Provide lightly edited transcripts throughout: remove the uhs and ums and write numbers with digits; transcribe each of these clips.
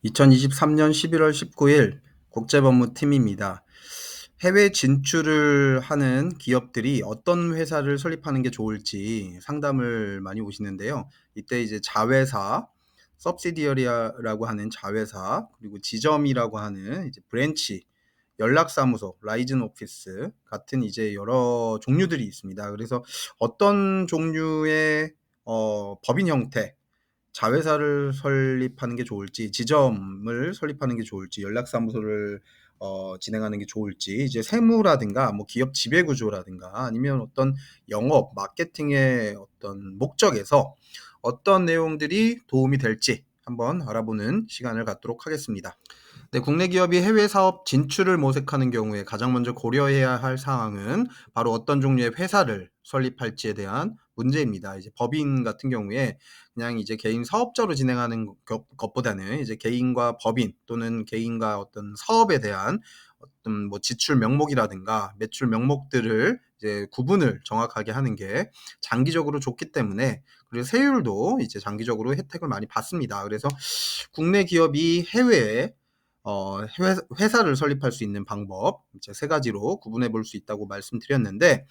2023년 11월 19일 국제법무팀입니다. 해외 진출을 하는 기업들이 어떤 회사를 설립하는 게 좋을지 상담을 많이 오시는데요. 이때 이제 자회사, subsidiary라고 하는 자회사, 그리고 지점이라고 하는 이제 브랜치, 연락사무소, 라이즌 오피스 같은 이제 여러 종류들이 있습니다. 그래서 어떤 종류의 법인 형태, 자회사를 설립하는 게 좋을지, 지점을 설립하는 게 좋을지, 연락사무소를 진행하는 게 좋을지, 이제 세무라든가 뭐 기업 지배 구조라든가 아니면 어떤 영업, 마케팅의 어떤 목적에서 어떤 내용들이 도움이 될지 한번 알아보는 시간을 갖도록 하겠습니다. 네, 국내 기업이 해외 사업 진출을 모색하는 경우에 가장 먼저 고려해야 할 사항은 바로 어떤 종류의 회사를 설립할지에 대한 문제입니다. 이제 법인 같은 경우에 그냥 이제 개인 사업자로 진행하는 것보다는 이제 개인과 법인 또는 개인과 어떤 사업에 대한 어떤 뭐 지출 명목이라든가 매출 명목들을 이제 구분을 정확하게 하는 게 장기적으로 좋기 때문에, 그리고 세율도 이제 장기적으로 혜택을 많이 받습니다. 그래서 국내 기업이 해외에 회사를 설립할 수 있는 방법 이제 세 가지로 구분해 볼 수 있다고 말씀드렸는데,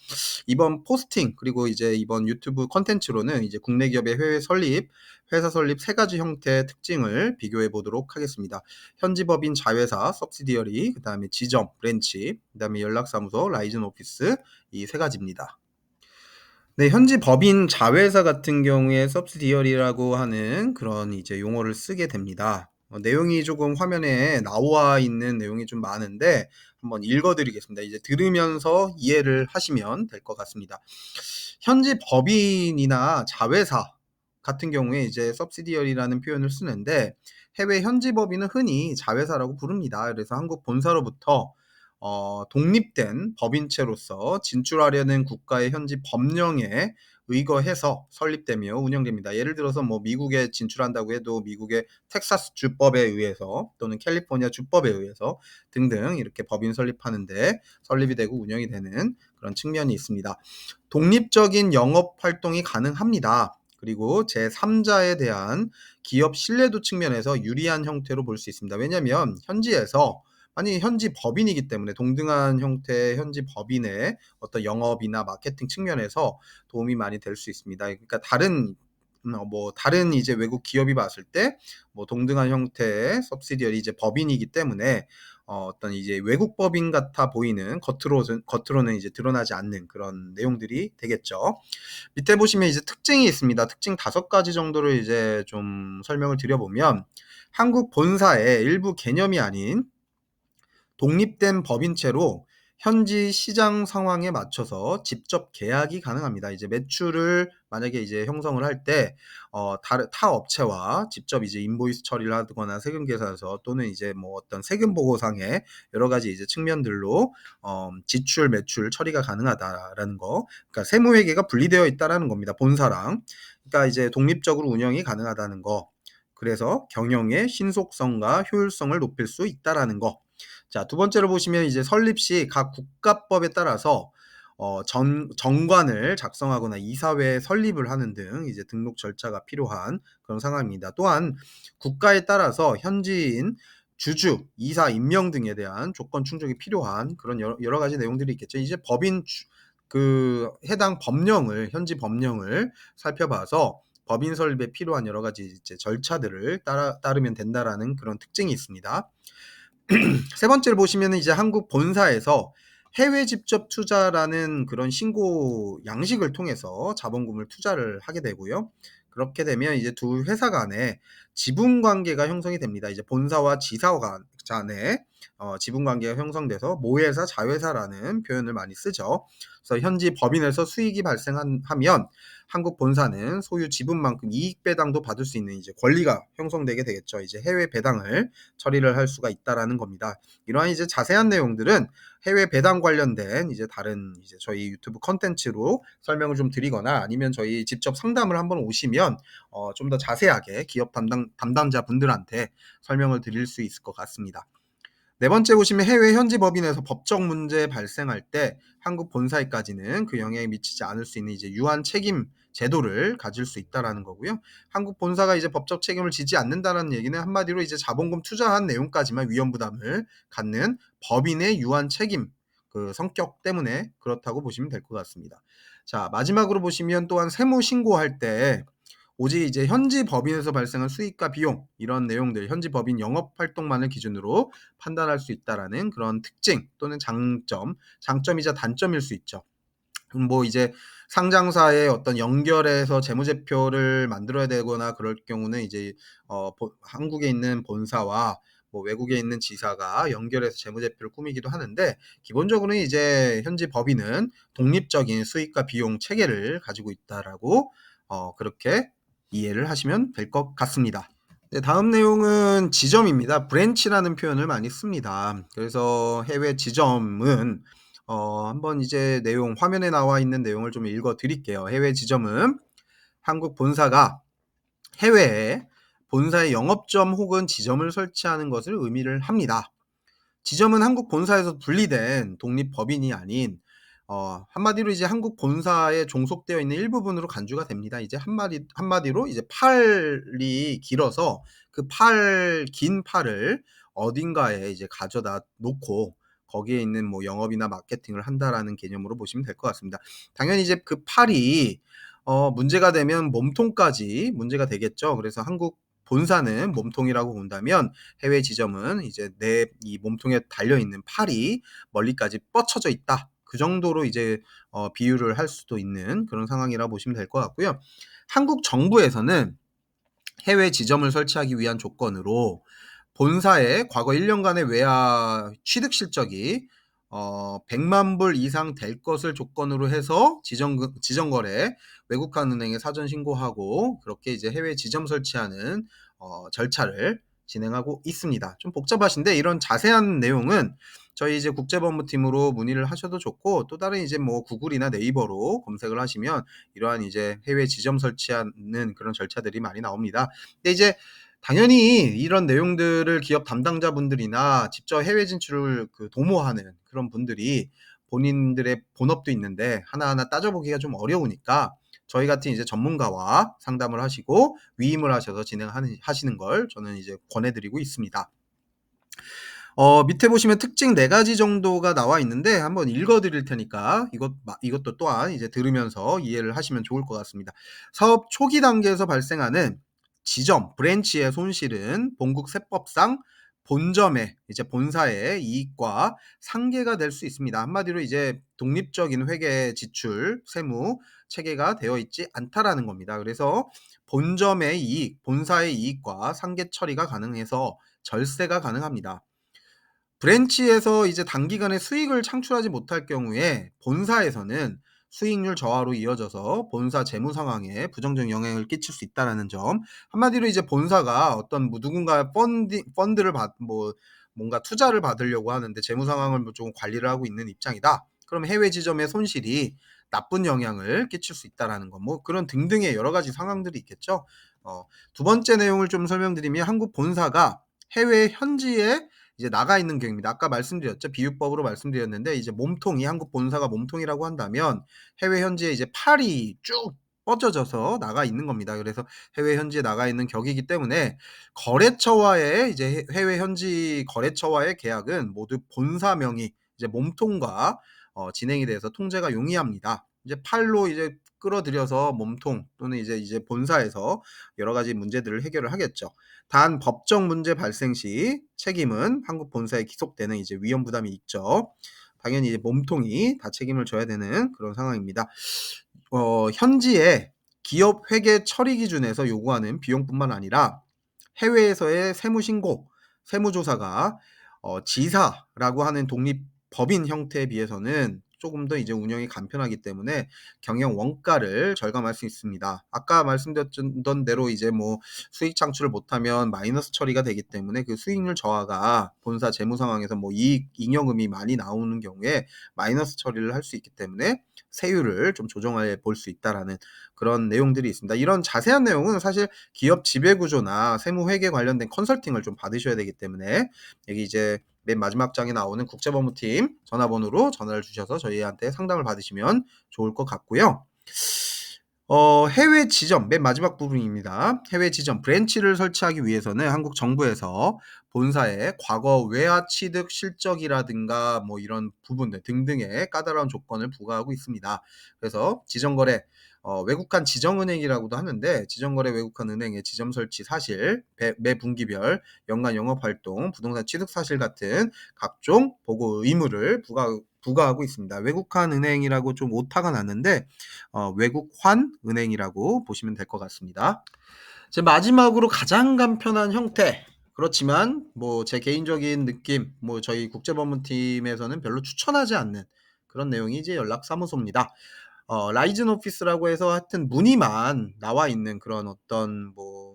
이번 포스팅 그리고 이제 이번 유튜브 컨텐츠로는 이제 국내 기업의 해외 설립, 회사 설립 세 가지 형태의 특징을 비교해 보도록 하겠습니다. 현지 법인 자회사, subsidiary, 그다음에 지점, 브랜치, 그다음에 연락사무소, 라이즌 오피스, 이 세 가지입니다. 네, 현지 법인 자회사 같은 경우에 subsidiary라고 하는 그런 이제 용어를 쓰게 됩니다. 내용이 조금 화면에 나와 있는 내용이 좀 많은데 한번 읽어드리겠습니다. 이제 들으면서 이해를 하시면 될 것 같습니다. 현지 법인이나 자회사 같은 경우에 이제 subsidiary라는 표현을 쓰는데, 해외 현지 법인은 흔히 자회사라고 부릅니다. 그래서 한국 본사로부터 독립된 법인체로서 진출하려는 국가의 현지 법령에 의거해서 설립되며 운영됩니다. 예를 들어서 뭐 미국에 진출한다고 해도 미국의 텍사스 주법에 의해서 또는 캘리포니아 주법에 의해서 등등 이렇게 법인 설립하는데 설립이 되고 운영이 되는 그런 측면이 있습니다. 독립적인 영업 활동이 가능합니다. 그리고 제3자에 대한 기업 신뢰도 측면에서 유리한 형태로 볼 수 있습니다. 왜냐하면 현지에서, 아니 현지 법인이기 때문에 동등한 형태의 현지 법인의 어떤 영업이나 마케팅 측면에서 도움이 많이 될 수 있습니다. 그러니까 다른 이제 외국 기업이 봤을 때 뭐 동등한 형태의 subsidiary 이제 법인이기 때문에 어떤 이제 외국 법인 같아 보이는 겉으로는 이제 드러나지 않는 그런 내용들이 되겠죠. 밑에 보시면 이제 특징이 있습니다. 특징 5가지 정도를 이제 좀 설명을 드려보면, 한국 본사의 일부 개념이 아닌 독립된 법인체로 현지 시장 상황에 맞춰서 직접 계약이 가능합니다. 이제 매출을 만약에 이제 형성을 할 때 타 업체와 직접 이제 인보이스 처리를 하거나 세금 계산서 또는 이제 뭐 어떤 세금 보고상의 여러 가지 이제 측면들로 지출 매출 처리가 가능하다라는 거. 그러니까 세무 회계가 분리되어 있다라는 겁니다. 본사랑. 그러니까 이제 독립적으로 운영이 가능하다는 거. 그래서 경영의 신속성과 효율성을 높일 수 있다라는 거. 자, 두 번째로 보시면 이제 설립 시 각 국가법에 따라서 정관을 작성하거나 이사회 설립을 하는 등 이제 등록 절차가 필요한 그런 상황입니다. 또한 국가에 따라서 현지인 주주, 이사 임명 등에 대한 조건 충족이 필요한 그런 여러 가지 내용들이 있겠죠. 이제 그 해당 법령을, 현지 법령을 살펴봐서 법인 설립에 필요한 여러 가지 이제 절차들을 따르면 된다라는 그런 특징이 있습니다. 세 번째로 보시면은 이제 한국 본사에서 해외 직접 투자라는 그런 신고 양식을 통해서 자본금을 투자를 하게 되고요. 그렇게 되면 이제 두 회사 간에 지분 관계가 형성이 됩니다. 이제 본사와 지사 간에 지분 관계가 형성돼서 모회사, 자회사라는 표현을 많이 쓰죠. 그래서 현지 법인에서 수익이 발생하면 한국 본사는 소유 지분만큼 이익 배당도 받을 수 있는 이제 권리가 형성되게 되겠죠. 이제 해외 배당을 처리를 할 수가 있다라는 겁니다. 이러한 이제 자세한 내용들은 해외 배당 관련된 이제 다른 이제 저희 유튜브 컨텐츠로 설명을 좀 드리거나 아니면 저희 직접 상담을 한번 오시면 좀 더 자세하게 기업 담당자 분들한테 설명을 드릴 수 있을 것 같습니다. 네 번째 보시면 해외 현지 법인에서 법적 문제 발생할 때 한국 본사에까지는 그 영향이 미치지 않을 수 있는 이제 유한 책임 제도를 가질 수 있다라는 거고요. 한국 본사가 이제 법적 책임을 지지 않는다는 얘기는 한마디로 이제 자본금 투자한 내용까지만 위험 부담을 갖는 법인의 유한 책임 그 성격 때문에 그렇다고 보시면 될 것 같습니다. 자, 마지막으로 보시면 또한 세무 신고할 때 오직 이제 현지 법인에서 발생한 수익과 비용 이런 내용들 현지 법인 영업 활동만을 기준으로 판단할 수 있다라는 그런 특징 또는 장점이자 단점일 수 있죠. 뭐 이제 상장사의 어떤 연결해서 재무제표를 만들어야 되거나 그럴 경우는 이제 한국에 있는 본사와 뭐 외국에 있는 지사가 연결해서 재무제표를 꾸미기도 하는데 기본적으로는 이제 현지 법인은 독립적인 수익과 비용 체계를 가지고 있다라고 그렇게 이해를 하시면 될 것 같습니다. 네, 다음 내용은 지점입니다. 브랜치라는 표현을 많이 씁니다. 그래서 해외 지점은 한번 이제 내용 화면에 나와 있는 내용을 좀 읽어 드릴게요. 해외 지점은 한국 본사가 해외에 본사의 영업점 혹은 지점을 설치하는 것을 의미를 합니다. 지점은 한국 본사에서 분리된 독립 법인이 아닌 한마디로 이제 한국 본사에 종속되어 있는 일부분으로 간주가 됩니다. 이제 한마디로 이제 팔이 길어서 그 긴 팔을 어딘가에 이제 가져다 놓고 거기에 있는 뭐 영업이나 마케팅을 한다라는 개념으로 보시면 될 것 같습니다. 당연히 이제 그 팔이 문제가 되면 몸통까지 문제가 되겠죠. 그래서 한국 본사는 몸통이라고 본다면 해외 지점은 이제 내 이 몸통에 달려 있는 팔이 멀리까지 뻗쳐져 있다. 그 정도로 이제 비유를 할 수도 있는 그런 상황이라 보시면 될 것 같고요. 한국 정부에서는 해외 지점을 설치하기 위한 조건으로 본사의 과거 1년간의 외화 취득 실적이 100만 불 이상 될 것을 조건으로 해서 지정거래 외국한 은행에 사전 신고하고 그렇게 이제 해외 지점 설치하는 절차를 진행하고 있습니다. 좀 복잡하신데 이런 자세한 내용은 저희 이제 국제법무팀으로 문의를 하셔도 좋고 또 다른 이제 뭐 구글이나 네이버로 검색을 하시면 이러한 이제 해외 지점 설치하는 그런 절차들이 많이 나옵니다. 근데 이제 당연히 이런 내용들을 기업 담당자분들이나 직접 해외 진출을 도모하는 그런 분들이 본인들의 본업도 있는데 하나하나 따져보기가 좀 어려우니까 저희 같은 이제 전문가와 상담을 하시고 위임을 하셔서 하시는 걸 저는 이제 권해드리고 있습니다. 밑에 보시면 특징 4가지 정도가 나와 있는데 한번 읽어 드릴 테니까 이것도 또한 이제 들으면서 이해를 하시면 좋을 것 같습니다. 사업 초기 단계에서 발생하는 지점, 브랜치의 손실은 본국 세법상 본점의 이제 본사의 이익과 상계가 될 수 있습니다. 한마디로 이제 독립적인 회계 지출, 세무 체계가 되어 있지 않다라는 겁니다. 그래서 본점의 이익, 본사의 이익과 상계 처리가 가능해서 절세가 가능합니다. 브랜치에서 이제 단기간에 수익을 창출하지 못할 경우에 본사에서는 수익률 저하로 이어져서 본사 재무 상황에 부정적 영향을 끼칠 수 있다라는 점. 한마디로 이제 본사가 어떤 뭐 누군가 펀드를 뭔가 투자를 받으려고 하는데 재무 상황을 뭐 좀 관리를 하고 있는 입장이다. 그럼 해외 지점의 손실이 나쁜 영향을 끼칠 수 있다라는 거. 뭐 그런 등등의 여러 가지 상황들이 있겠죠. 두 번째 내용을 좀 설명드리면 한국 본사가 해외 현지에 이제 나가 있는 경우입니다. 아까 말씀드렸죠. 비유법으로 말씀드렸는데 이제 몸통이 한국 본사가 몸통이라고 한다면 해외 현지에 이제 팔이 쭉 뻗어져서 나가 있는 겁니다. 그래서 해외 현지에 나가 있는 격이기 때문에 거래처와의 이제 해외 현지 거래처와의 계약은 모두 본사 명의 이제 몸통과 진행이 돼서 통제가 용이합니다. 이제 팔로 이제 끌어들여서 몸통 또는 이제 본사에서 여러 가지 문제들을 해결을 하겠죠. 단 법적 문제 발생 시 책임은 한국 본사에 기속되는 이제 위험 부담이 있죠. 당연히 이제 몸통이 다 책임을 져야 되는 그런 상황입니다. 현지의 기업 회계 처리 기준에서 요구하는 비용뿐만 아니라 해외에서의 세무 신고, 세무조사가 지사라고 하는 독립 법인 형태에 비해서는 조금 더 이제 운영이 간편하기 때문에 경영 원가를 절감할 수 있습니다. 아까 말씀드렸던 대로 이제 뭐 수익 창출을 못하면 마이너스 처리가 되기 때문에 그 수익률 저하가 본사 재무 상황에서 뭐 이익 잉여금이 많이 나오는 경우에 마이너스 처리를 할 수 있기 때문에 세율을 좀 조정해 볼 수 있다라는 그런 내용들이 있습니다. 이런 자세한 내용은 사실 기업 지배 구조나 세무 회계 관련된 컨설팅을 좀 받으셔야 되기 때문에 여기 이제 맨 마지막 장에 나오는 국제법무팀 전화번호로 전화를 주셔서 저희한테 상담을 받으시면 좋을 것 같고요. 해외 지점 맨 마지막 부분입니다. 해외 지점 브랜치를 설치하기 위해서는 한국 정부에서 본사의 과거 외화 취득 실적이라든가 뭐 이런 부분들 등등의 까다로운 조건을 부과하고 있습니다. 그래서 지정거래 외국한 지정은행이라고도 하는데 지정거래 외국한 은행의 지점 설치 사실, 매 분기별 연간 영업 활동, 부동산 취득 사실 같은 각종 보고 의무를 부과하고 있습니다. 외국한 은행이라고 좀 오타가 났는데 외국환 은행이라고 보시면 될 것 같습니다. 이제 마지막으로 가장 간편한 형태. 그렇지만 뭐 제 개인적인 느낌, 뭐 저희 국제법무팀에서는 별로 추천하지 않는 그런 내용이 이제 연락사무소입니다. 라이즌 오피스라고 해서 하여튼 무늬만 나와 있는 그런 어떤 어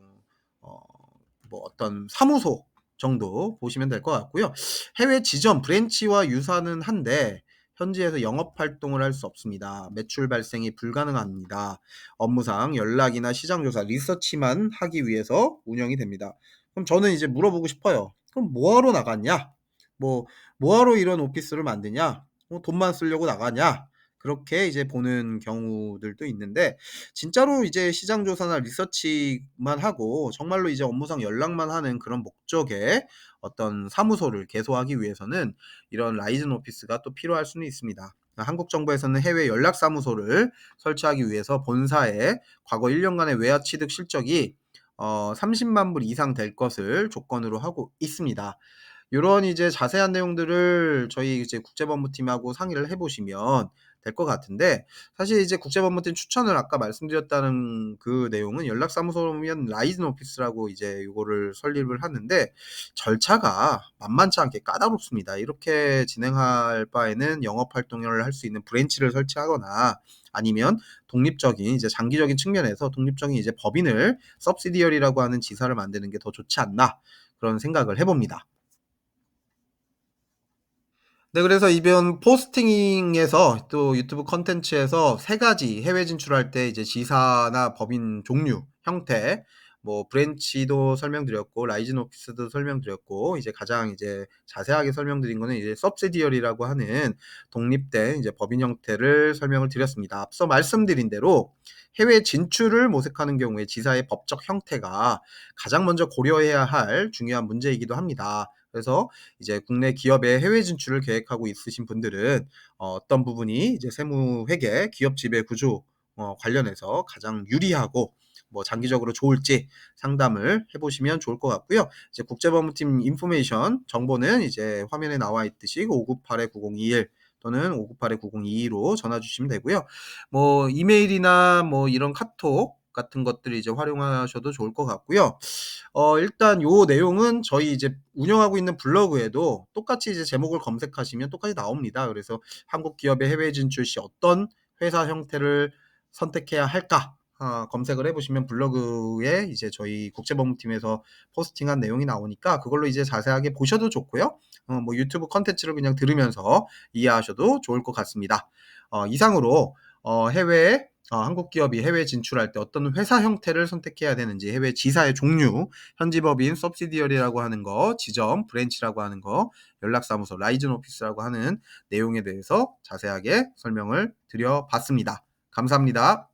어떤 사무소 정도 보시면 될 것 같고요. 해외 지점 브랜치와 유사는 한데 현지에서 영업 활동을 할 수 없습니다. 매출 발생이 불가능합니다. 업무상 연락이나 시장 조사, 리서치만 하기 위해서 운영이 됩니다. 그럼 저는 이제 물어보고 싶어요. 그럼 뭐 하러 나갔냐? 뭐 하러 이런 오피스를 만드냐? 돈만 쓰려고 나가냐? 그렇게 이제 보는 경우들도 있는데 진짜로 이제 시장 조사나 리서치만 하고 정말로 이제 업무상 연락만 하는 그런 목적의 어떤 사무소를 개소하기 위해서는 이런 라이즌 오피스가 또 필요할 수는 있습니다. 한국 정부에서는 해외 연락 사무소를 설치하기 위해서 본사의 과거 1년간의 외화 취득 실적이 30만 불 이상 될 것을 조건으로 하고 있습니다. 요런 이제 자세한 내용들을 저희 이제 국제법무팀하고 상의를 해 보시면 될 것 같은데 사실 이제 국제법무팀 추천을 아까 말씀드렸다는 그 내용은 연락사무소면 라이즌 오피스라고 이제 요거를 설립을 하는데 절차가 만만치 않게 까다롭습니다. 이렇게 진행할 바에는 영업 활동을 할 수 있는 브랜치를 설치하거나 아니면 독립적인 이제 장기적인 측면에서 독립적인 이제 법인을 subsidiary라고 하는 지사를 만드는 게 더 좋지 않나 그런 생각을 해 봅니다. 네, 그래서 이번 포스팅에서 또 유튜브 콘텐츠에서 세 가지 해외 진출할 때 이제 지사나 법인 종류, 형태, 뭐 브랜치도 설명드렸고 라이즌 오피스도 설명드렸고 이제 가장 이제 자세하게 설명드린 거는 이제 subsidiary라고 하는 독립된 이제 법인 형태를 설명을 드렸습니다. 앞서 말씀드린 대로 해외 진출을 모색하는 경우에 지사의 법적 형태가 가장 먼저 고려해야 할 중요한 문제이기도 합니다. 그래서 이제 국내 기업의 해외 진출을 계획하고 있으신 분들은 어떤 부분이 이제 세무 회계, 기업 지배 구조 관련해서 가장 유리하고 뭐 장기적으로 좋을지 상담을 해 보시면 좋을 것 같고요. 이제 국제법무팀 인포메이션 정보는 이제 화면에 나와 있듯이 598-9021 또는 598-9022로 전화 주시면 되고요. 뭐 이메일이나 뭐 이런 카톡 같은 것들을 이제 활용하셔도 좋을 것 같고요. 일단 요 내용은 저희 이제 운영하고 있는 블로그에도 똑같이 이제 제목을 검색하시면 똑같이 나옵니다. 그래서 한국 기업의 해외 진출 시 어떤 회사 형태를 선택해야 할까? 검색을 해 보시면 블로그에 이제 저희 국제법무팀에서 포스팅한 내용이 나오니까 그걸로 이제 자세하게 보셔도 좋고요. 뭐 유튜브 콘텐츠를 그냥 들으면서 이해하셔도 좋을 것 같습니다. 이상으로 해외에 한국 기업이 해외 진출할 때 어떤 회사 형태를 선택해야 되는지, 해외 지사의 종류, 현지 법인 subsidiary라고 하는 거, 지점, 브랜치라고 하는 거, 연락사무소, 라이즌 오피스라고 하는 내용에 대해서 자세하게 설명을 드려봤습니다. 감사합니다.